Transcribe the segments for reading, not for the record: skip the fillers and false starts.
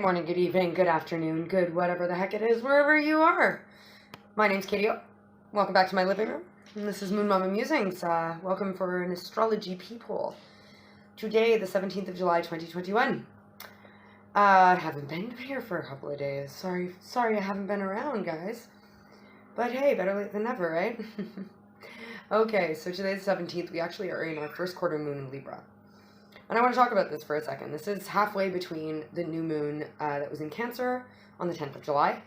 Good morning, good evening, good afternoon, good whatever the heck it is, wherever you are. My name's Katie. Welcome back to my living room. And this is Moon Mama Musings. Welcome for an Astrology Peephole. Today, the 17th of July, 2021. I haven't been here for a couple of days. Sorry I haven't been around, guys. But hey, better late than never, right? Okay, so today's the 17th. We actually are in our first quarter moon in Libra. And I want to talk about this for a second. This is halfway between the new moon that was in Cancer on the 10th of July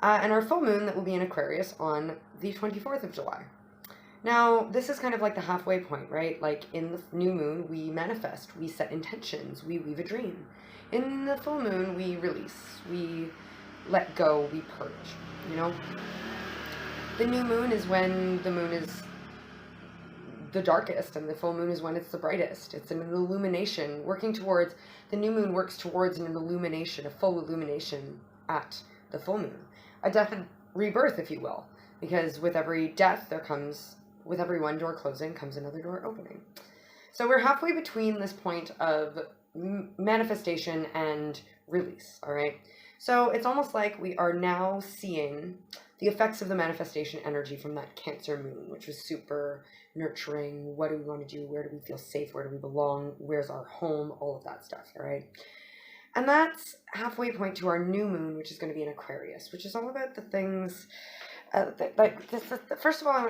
and our full moon that will be in Aquarius on the 24th of July. Now, this is kind of like the halfway point, right? Like in the new moon, we manifest, we set intentions, we weave a dream. In the full moon, we release, we let go, we purge, you know? The new moon is when the moon is the darkest, and the full moon is when it's the brightest. It's an illumination working towards, the new moon works towards an illumination, a full illumination at the full moon. A death and rebirth, if you will, because with every death there comes, with every one door closing comes another door opening. So we're halfway between this point of manifestation and release, all right? So it's almost like we are now seeing the effects of the manifestation energy from that Cancer moon, which was super nurturing. What do we want to do? Where do we feel safe? Where do we belong? Where's our home? All of that stuff, all right? And that's halfway point to our new moon, which is going to be in Aquarius, which is all about the things, first of all,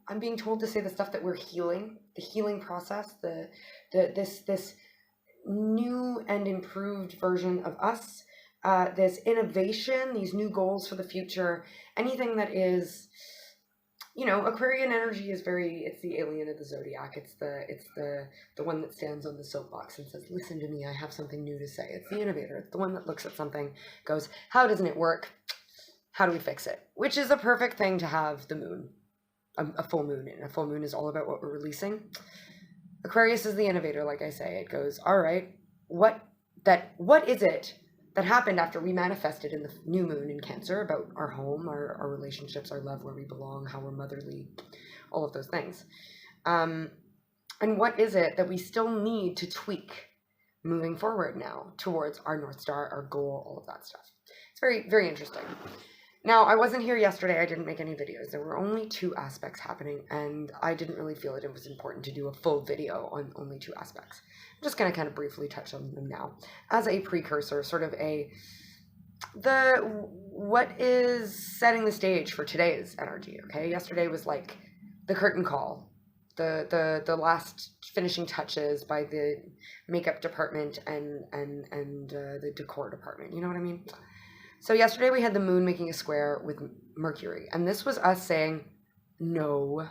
I'm being told to say the stuff that we're healing, the healing process, this new and improved version of us, this innovation, these new goals for the future, anything that is, you know, Aquarian energy is it's the alien of the zodiac. It's the one that stands on the soapbox and says, listen to me, I have something new to say. It's the innovator. It's the one that looks at something, goes, how doesn't it work? How do we fix it? Which is a perfect thing to have the moon, a full moon in. A full moon is all about what we're releasing. Aquarius is the innovator, like I say. It goes, all right, what is it that happened after we manifested in the new moon in Cancer about our home, our relationships, our love, where we belong, how we're motherly, all of those things. And what is it that we still need to tweak moving forward now towards our North Star, our goal, all of that stuff. It's very, very interesting. Now, I wasn't here yesterday. I didn't make any videos. There were only two aspects happening, and I didn't really feel it was important to do a full video on only two aspects. I'm just going to kind of briefly touch on them now as a precursor, sort of what is setting the stage for today's energy, okay? Yesterday was like the curtain call, the last finishing touches by the makeup department and the decor department. You know what I mean? So yesterday we had the moon making a square with Mercury, and this was us saying, no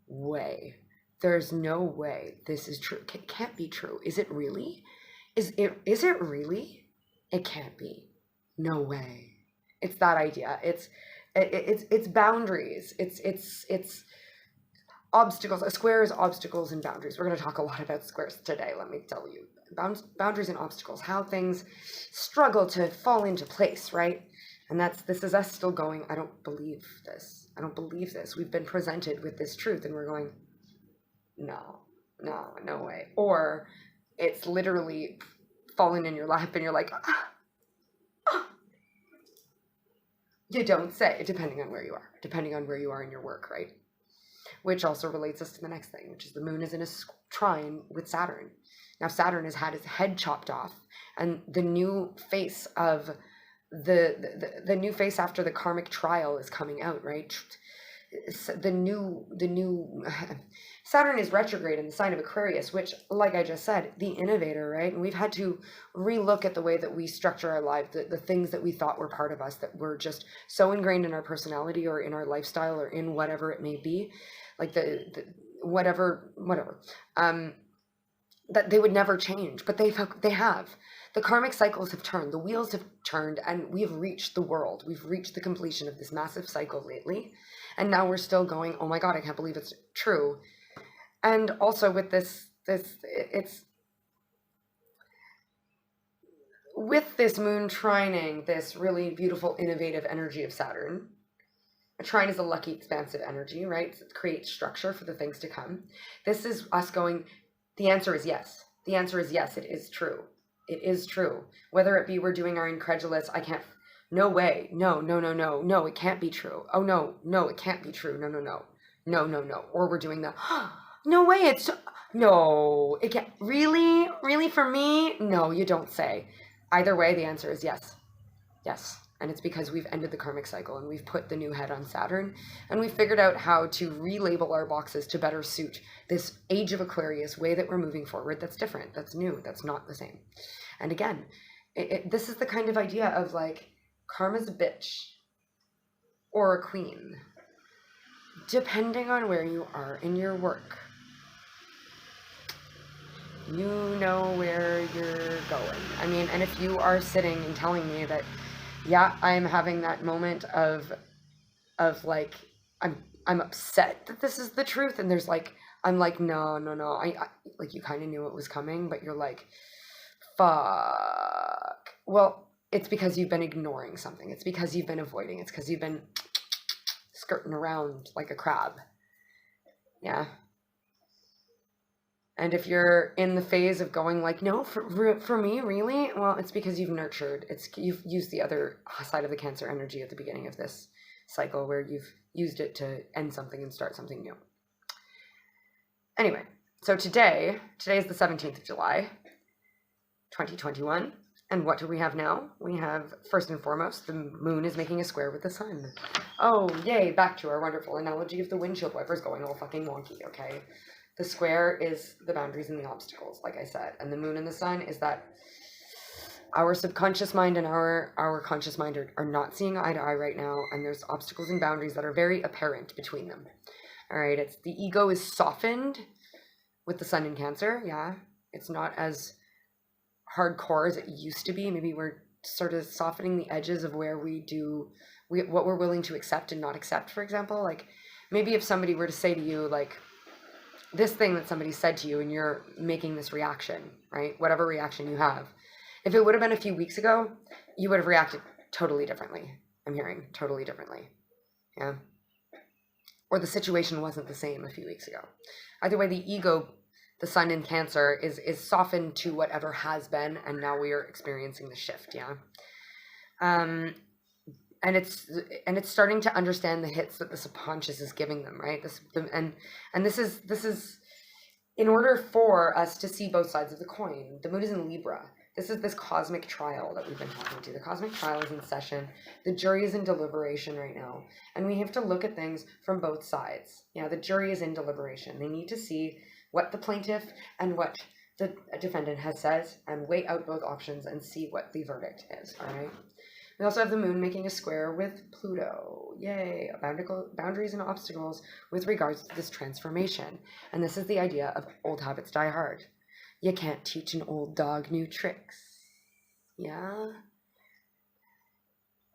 way. There's no way this is true. It can't be true. Is it really? Is it really? It can't be. No way. It's that idea. It's boundaries. It's obstacles. A square is obstacles and boundaries. We're going to talk a lot about squares today, let me tell you. Boundaries and obstacles, how things struggle to fall into place, right? And this is us still going, I don't believe this. I don't believe this. We've been presented with this truth and we're going, no way. Or it's literally falling in your lap and you're like, You don't say, depending on where you are in your work, right? Which also relates us to the next thing, which is the moon is in a trine with Saturn. Now, Saturn has had his head chopped off, and the new face of the new face after the karmic trial is coming out, right? The new Saturn is retrograde in the sign of Aquarius, which, like I just said, the innovator, right? And we've had to relook at the way that we structure our life, the things that we thought were part of us that were just so ingrained in our personality or in our lifestyle or in whatever it may be, like the whatever, that they would never change, but they have. The karmic cycles have turned, the wheels have turned, and we've reached the world. We've reached the completion of this massive cycle lately. And now we're still going, oh my God, I can't believe it's true. And also with it's with this moon trining, this really beautiful, innovative energy of Saturn. A trine is a lucky, expansive energy, right? So it creates structure for the things to come. This is us going, the answer is yes. The answer is yes, it is true. It is true. Whether it be we're doing our incredulous, I can't, no way, no, no, no, no, no, it can't be true. Oh, no, no, it can't be true. No, no, no, no, no, no. Or we're doing the, no way, it's, no, it can't, really, really for me? No, you don't say. Either way, the answer is yes. Yes. And it's because we've ended the karmic cycle and we've put the new head on Saturn and we've figured out how to relabel our boxes to better suit this age of Aquarius way that we're moving forward. That's different. That's new. That's not the same. And again, this is the kind of idea of like karma's a bitch or a queen, depending on where you are in your work. You know where you're going. I mean, and if you are sitting and telling me that, yeah, I'm having that moment of like, I'm upset that this is the truth, and there's like, I'm like, no, no, no, I like, you kind of knew it was coming, but you're like, fuck. Well, it's because you've been ignoring something. It's because you've been avoiding. It's because you've been skirting around like a crab. Yeah. And if you're in the phase of going like, no, for me, really? Well, it's because you've nurtured. You've used the other side of the Cancer energy at the beginning of this cycle where you've used it to end something and start something new. Anyway, so today is the 17th of July, 2021. And what do we have now? We have, first and foremost, the moon is making a square with the sun. Oh, yay, back to our wonderful analogy of the windshield wipers going all fucking wonky, okay? The square is the boundaries and the obstacles, like I said. And the moon and the sun is that our subconscious mind and our conscious mind are not seeing eye to eye right now. And there's obstacles and boundaries that are very apparent between them. All right, it's the ego is softened with the sun in Cancer. Yeah, it's not as hardcore as it used to be. Maybe we're sort of softening the edges of where what we're willing to accept and not accept, for example. Like maybe if somebody were to say to you, like, this thing that somebody said to you and you're making this reaction, right? Whatever reaction you have. If it would have been a few weeks ago, you would have reacted totally differently. I'm hearing totally differently. Yeah. Or the situation wasn't the same a few weeks ago. Either way, the ego, the sun in Cancer, is softened to whatever has been, and now we are experiencing the shift, yeah? And it's starting to understand the hits that the subconscious is giving them, right? This is in order for us to see both sides of the coin. The moon is in Libra. This is this cosmic trial that we've been talking to. The cosmic trial is in session. The jury is in deliberation right now. And we have to look at things from both sides. Yeah, the jury is in deliberation. They need to see what the plaintiff and what the defendant has said and weigh out both options and see what the verdict is, all right? We also have the moon making a square with Pluto. Yay, boundaries and obstacles with regards to this transformation. And this is the idea of old habits die hard. You can't teach an old dog new tricks. Yeah?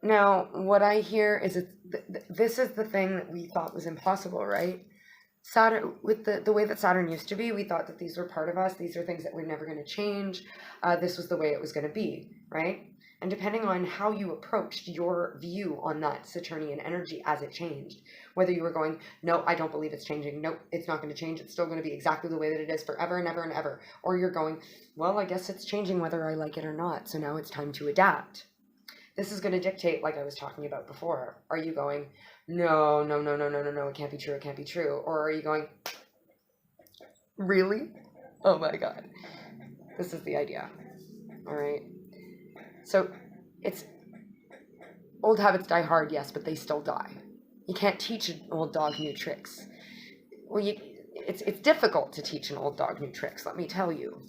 Now, what I hear is this is the thing that we thought was impossible, right? Saturn, with the way that Saturn used to be, we thought that these were part of us. These are things that were never going to change. This was the way it was going to be, right? And depending on how you approached your view on that Saturnian energy as it changed, whether you were going, no, I don't believe it's changing. No, it's not going to change. It's still going to be exactly the way that it is forever and ever and ever. Or you're going, well, I guess it's changing whether I like it or not. So now it's time to adapt. This is going to dictate, like I was talking about before. Are you going, no, no, no, no, no, no, no, it can't be true. It can't be true. Or are you going, really? Oh my God. This is the idea. All right. So it's old habits die hard, yes, but they still die. You can't teach an old dog new tricks. Well, it's difficult to teach an old dog new tricks, let me tell you.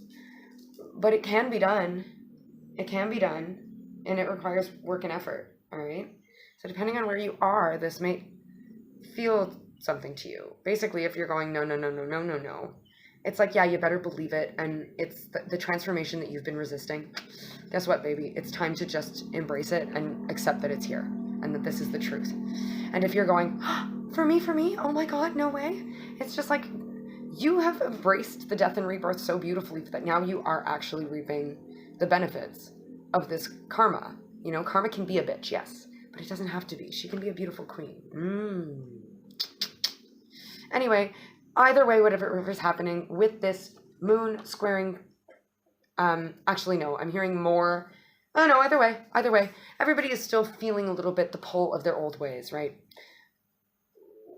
But it can be done. It can be done, and it requires work and effort, all right? So depending on where you are, this may feel something to you. Basically, if you're going, no, no, no, no, no, no, no, it's like, yeah, you better believe it, and it's the transformation that you've been resisting. Guess what, baby? It's time to just embrace it and accept that it's here and that this is the truth. And if you're going, for me, oh my God, no way. It's just like, you have embraced the death and rebirth so beautifully that now you are actually reaping the benefits of this karma. You know, karma can be a bitch, yes, but it doesn't have to be. She can be a beautiful queen. Anyway, either way, whatever is happening with this moon squaring Actually, no, I'm hearing more. Oh, no, either way. Everybody is still feeling a little bit the pull of their old ways, right?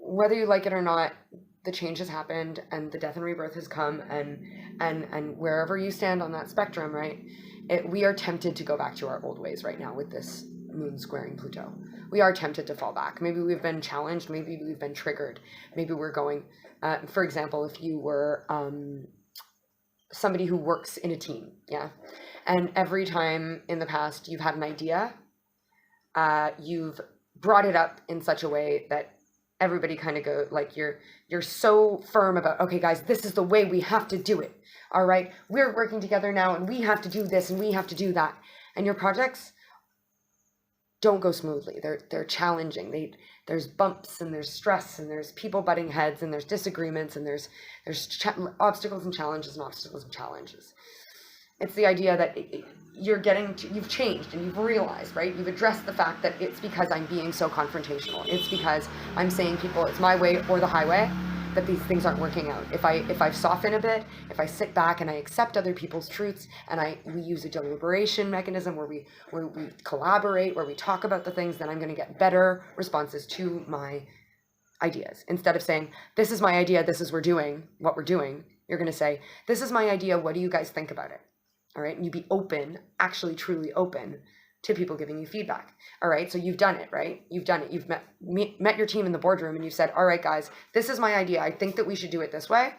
Whether you like it or not, the change has happened and the death and rebirth has come, and wherever you stand on that spectrum, right? We are tempted to go back to our old ways right now with this moon squaring Pluto. We are tempted to fall back. Maybe we've been challenged. Maybe we've been triggered. Maybe we're going, for example, if you were somebody who works in a team, yeah, and every time in the past you've had an idea, you've brought it up in such a way that everybody kind of go like you're so firm about, okay guys, this is the way we have to do it. All right, we're working together now and we have to do this and we have to do that. And your projects don't go smoothly. They're challenging. There's bumps and there's stress and there's people butting heads and there's disagreements and there's obstacles and challenges and obstacles and challenges. It's the idea that you've changed and you've realized, right? You've addressed the fact that it's because I'm being so confrontational. It's because I'm saying people, it's my way or the highway, that these things aren't working out. If I soften a bit, if I sit back and I accept other people's truths and we use a deliberation mechanism where we collaborate, where we talk about the things, then I'm going to get better responses to my ideas. Instead of saying, this is my idea, this is what we're doing, you're going to say, this is my idea, what do you guys think about it? All right. And you be open, actually truly open to people giving you feedback. All right. So you've done it, right? You've done it. You've met your team in the boardroom and you said, all right, guys, this is my idea. I think that we should do it this way.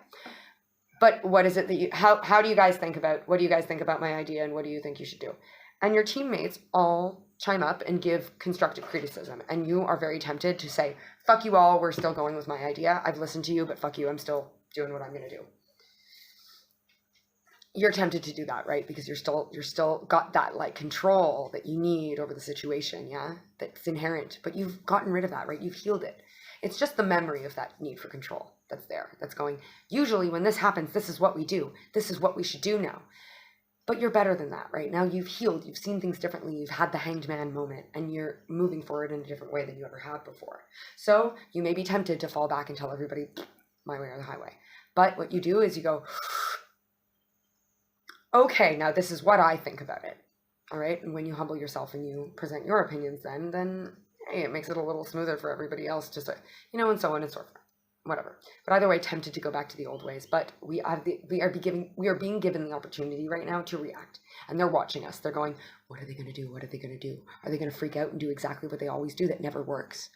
But what is it that how do you guys think about, what do you guys think about my idea? And what do you think you should do? And your teammates all chime up and give constructive criticism. And you are very tempted to say, fuck you all. We're still going with my idea. I've listened to you, but fuck you. I'm still doing what I'm going to do. You're tempted to do that, right? Because you're still got that like control that you need over the situation, yeah? That's inherent, but you've gotten rid of that, right? You've healed it. It's just the memory of that need for control that's there, that's going, usually when this happens, this is what we do. This is what we should do now. But you're better than that, right? Now you've healed, you've seen things differently, you've had the hanged man moment, and you're moving forward in a different way than you ever have before. So you may be tempted to fall back and tell everybody, my way or the highway. But what you do is you go, okay, now this is what I think about it. All right. And when you humble yourself and you present your opinions, then hey, it makes it a little smoother for everybody else, just to, and so on and so forth, whatever. But either way, tempted to go back to the old ways. But we are being given the opportunity right now to react. And they're watching us. They're going, what are they going to do? What are they going to do? Are they going to freak out and do exactly what they always do that never works?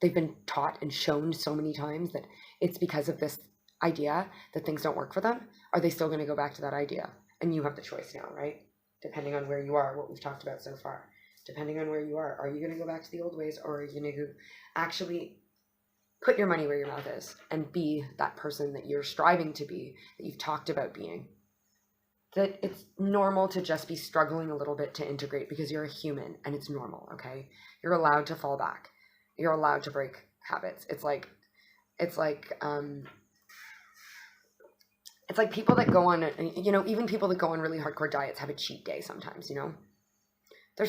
They've been taught and shown so many times that it's because of this idea that things don't work for them. Are they still going to go back to that idea? And you have the choice now, right? Depending on where you are, what we've talked about so far. Depending on where you are you going to go back to the old ways, or are you going to actually put your money where your mouth is and be that person that you're striving to be, that you've talked about being? That it's normal to just be struggling a little bit to integrate because you're a human and it's normal, okay? You're allowed to fall back. You're allowed to break habits. It's like people that go on, even people that go on really hardcore diets have a cheat day sometimes,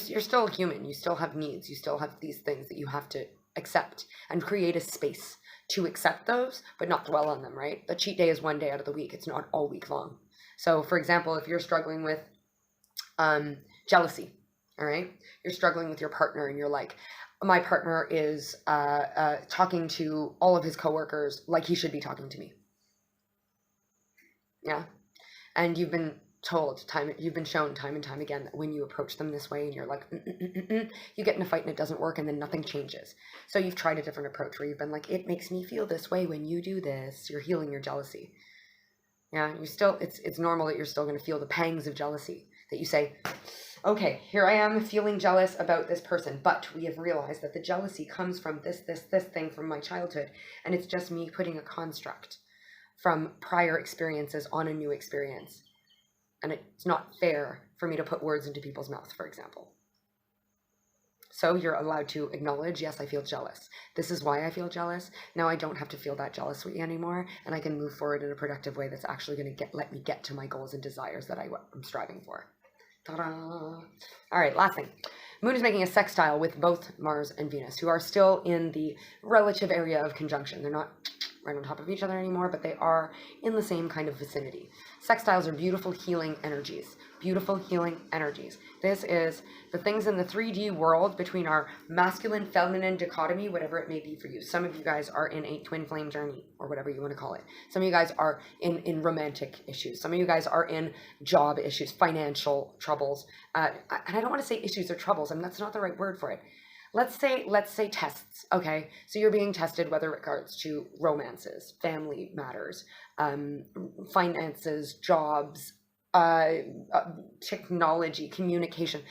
You're still human. You still have needs. You still have these things that you have to accept and create a space to accept those, but not dwell on them, right? The cheat day is one day out of the week. It's not all week long. So, for example, if you're struggling with jealousy, all right? You're struggling with your partner and you're like, my partner is talking to all of his coworkers like he should be talking to me. Yeah. And you've been shown time and time again that when you approach them this way and you're like, you get in a fight and it doesn't work and then nothing changes. So you've tried a different approach where you've been like, it makes me feel this way when you do this. You're healing your jealousy. Yeah. It's normal that you're still going to feel the pangs of jealousy, that you say, okay, here I am feeling jealous about this person, but we have realized that the jealousy comes from this thing from my childhood. And it's just me putting a construct from prior experiences on a new experience. And it's not fair for me to put words into people's mouths, for example. So you're allowed to acknowledge, yes, I feel jealous. This is why I feel jealous. Now I don't have to feel that jealousy anymore, and I can move forward in a productive way that's actually going to let me get to my goals and desires that I'm striving for. Ta-da! All right, last thing. Moon is making a sextile with both Mars and Venus, who are still in the relative area of conjunction. They're not right on top of each other anymore, but they are in the same kind of vicinity. Sextiles are beautiful healing energies. Beautiful healing energies. This is the things in the 3D world between our masculine, feminine dichotomy, whatever it may be for you. Some of you guys are in a twin flame journey, or whatever you want to call it. Some of you guys are in romantic issues. Some of you guys are in job issues, financial troubles. And I don't want to say issues or troubles. I mean, that's not the right word for it. Let's say tests, okay? So you're being tested whether it regards to romances, family matters, finances, jobs, technology, communication,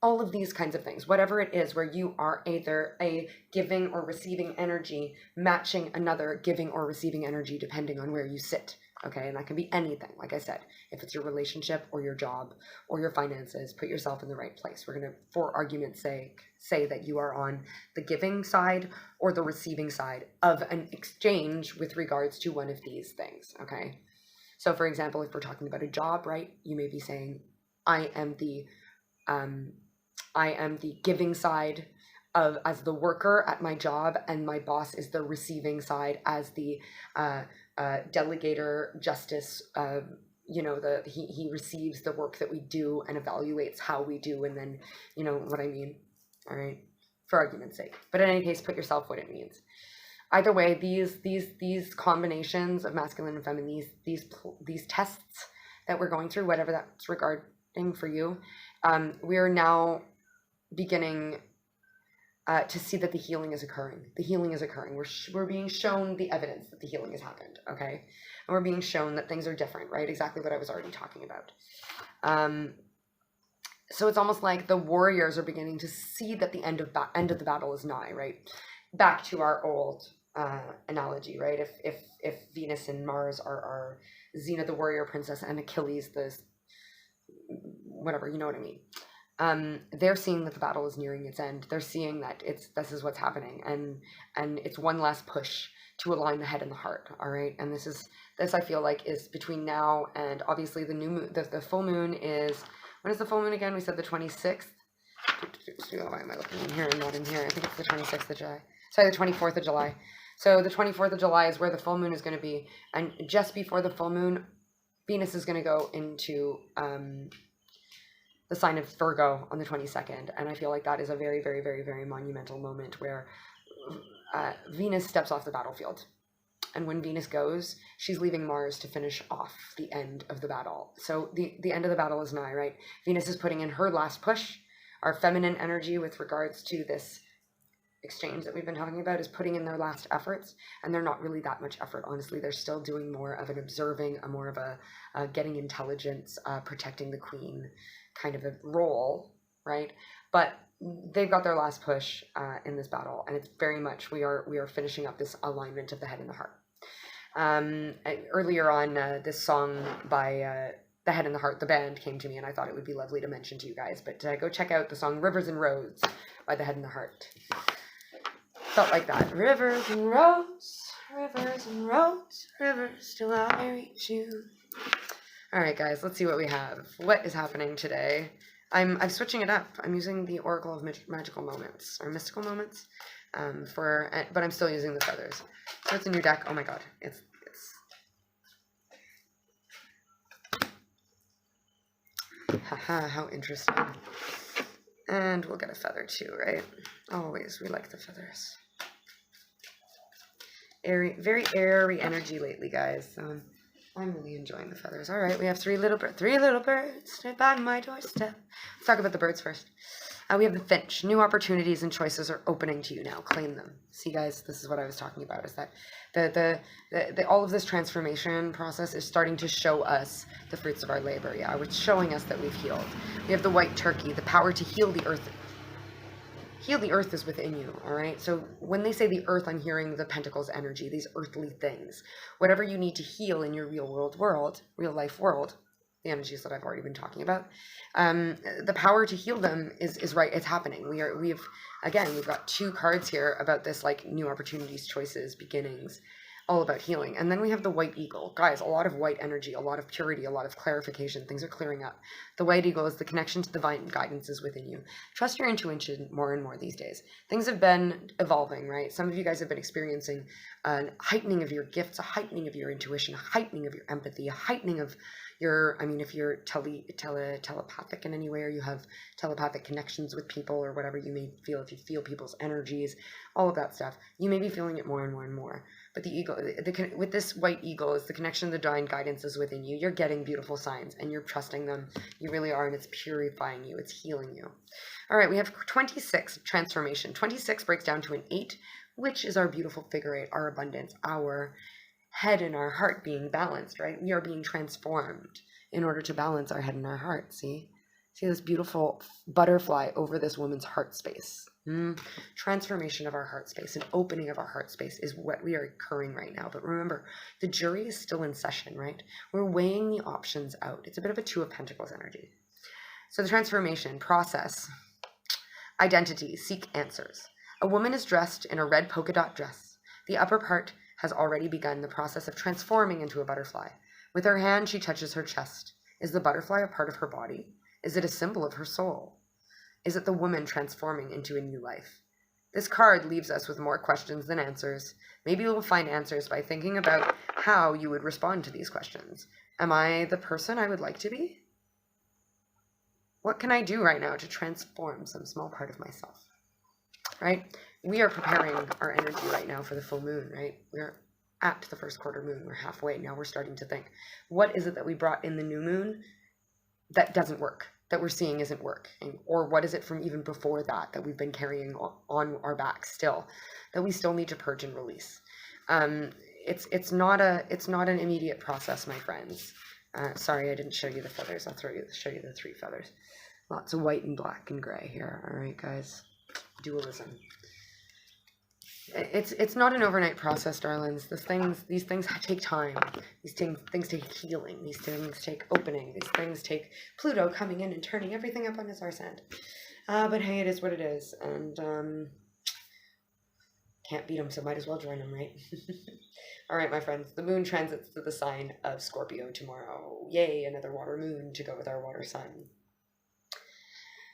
all of these kinds of things. Whatever it is where you are either a giving or receiving energy matching another giving or receiving energy depending on where you sit. Okay, and that can be anything. Like I said, if it's your relationship or your job or your finances, put yourself in the right place. We're going to, for argument's sake, say that you are on the giving side or the receiving side of an exchange with regards to one of these things. Okay, so for example, if we're talking about a job, right, you may be saying, I am the giving side of as the worker at my job, and my boss is the receiving side as the delegator, justice. He receives the work that we do and evaluates how we do, and then you know what I mean. All right, for argument's sake. But in any case, put yourself what it means. Either way, these combinations of masculine and feminine, these tests that we're going through, whatever that's regarding for you, we are now beginning to see that the healing is occurring. The healing is occurring. We're being shown the evidence that the healing has happened, okay? And we're being shown that things are different, right? Exactly what I was already talking about. So it's almost like the warriors are beginning to see that the end of the battle is nigh, right? Back to our old analogy, right? If Venus and Mars are Xena the warrior princess and Achilles the whatever, you know what I mean. They're seeing that the battle is nearing its end. They're seeing that this is what's happening, and it's one last push to align the head and the heart. All right, and this I feel like is between now and obviously the new moon. The full moon is, when is the full moon again? We said the 26th. Why am I looking in here and not in here? I think it's the 26th of July. Sorry, the 24th of July. So the 24th of July is where the full moon is going to be, and just before the full moon, Venus is going to go into the sign of Virgo on the 22nd. And I feel like that is a very, very, very, very monumental moment where Venus steps off the battlefield. And when Venus goes, she's leaving Mars to finish off the end of the battle. So the end of the battle is nigh, right? Venus is putting in her last push. Our feminine energy with regards to this exchange that we've been talking about is putting in their last efforts, and they're not really that much effort, honestly. They're still doing more of an observing, more of a getting intelligence, protecting the queen kind of a role, right? But they've got their last push in this battle, and it's very much we are finishing up this alignment of the head and the heart. Earlier on, this song by The Head and the Heart, the band, came to me, and I thought it would be lovely to mention to you guys. But go check out the song Rivers and Roads by The Head and the Heart. Felt like that. Rivers and roads, rivers and roads, rivers till I reach you. All right, guys, let's see what we have. What is happening today? I'm switching it up. I'm using the Oracle of Magical Moments, or Mystical Moments, but I'm still using the feathers. So it's a new deck. Oh my god, it's haha, how interesting. And we'll get a feather too, right? Always, we like the feathers. Airy, very airy energy lately, guys. So I'm really enjoying the feathers. All right, we have three little birds straight by my doorstep. Let's talk about the birds first. We have the finch. New opportunities and choices are opening to you now. Claim them. See, guys, this is what I was talking about, is that the all of this transformation process is starting to show us the fruits of our labor. Yeah, it's showing us that we've healed. We have the white turkey, the power to heal the earth. Heal the earth is within you, all right? So when they say the earth, I'm hearing the pentacles energy, these earthly things. Whatever you need to heal in your real life world, the energies that I've already been talking about, the power to heal them is right. It's happening. We've got two cards here about this, like new opportunities, choices, beginnings, all about healing. And then we have the white eagle. Guys, a lot of white energy, a lot of purity, a lot of clarification. Things are clearing up. The white eagle is the connection to divine guidance is within you. Trust your intuition more and more these days. Things have been evolving, right? Some of you guys have been experiencing a heightening of your gifts, a heightening of your intuition, a heightening of your empathy, a heightening of I mean, if you're telepathic in any way, or you have telepathic connections with people or whatever you may feel, if you feel people's energies, all of that stuff, you may be feeling it more and more and more. But the ego, with this white eagle, is the connection, the divine guidance is within you. You're getting beautiful signs and you're trusting them. You really are, and it's purifying you. It's healing you. All right, we have 26, transformation. 26 breaks down to an 8, which is our beautiful figure 8, our abundance, our head and our heart being balanced, right? We are being transformed in order to balance our head and our heart. See this beautiful butterfly over this woman's heart space. Transformation of our heart space, an opening of our heart space is what we are occurring right now. But remember, the jury is still in session, right? We're weighing the options out. It's a bit of a 2 of Pentacles energy. So the transformation process, identity, seek answers. A woman is dressed in a red polka dot dress. The upper part has already begun the process of transforming into a butterfly. With her hand, she touches her chest. Is the butterfly a part of her body? Is it a symbol of her soul? Is it the woman transforming into a new life? This card leaves us with more questions than answers. Maybe you'll find answers by thinking about how you would respond to these questions. Am I the person I would like to be? What can I do right now to transform some small part of myself? Right? We are preparing our energy right now for the full moon, right? We're at the first quarter moon. We're halfway. Now we're starting to think, what is it that we brought in the new moon that doesn't work, that we're seeing isn't working? Or what is it from even before that we've been carrying on our backs still, that we still need to purge and release? It's not an immediate process, my friends. Sorry, I didn't show you the feathers. I'll show you the 3 feathers. Lots of white and black and gray here. All right, guys. Dualism. It's not an overnight process, darlings. These things take time. These things take healing. These things take opening. These things take Pluto coming in and turning everything up on his arse end. But hey, it is what it is, and can't beat them, so might as well join them, right? All right, my friends. The moon transits to the sign of Scorpio tomorrow. Yay, another water moon to go with our water sun.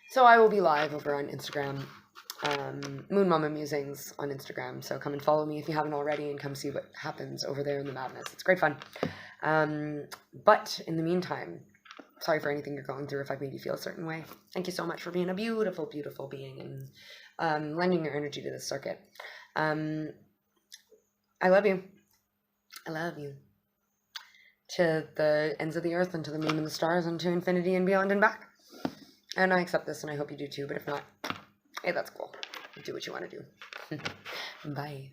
So I will be live over on Instagram. Moon Mama Musings on Instagram, so come and follow me if you haven't already, and come see what happens over there in the madness. It's great fun. But in the meantime, sorry for anything you're going through if I've made you feel a certain way. Thank you so much for being a beautiful, beautiful being and lending your energy to this circuit. I love you. I love you. To the ends of the earth, and to the moon and the stars, and to infinity and beyond and back. And I accept this, and I hope you do too, but if not, hey, that's cool. Do what you want to do. Bye.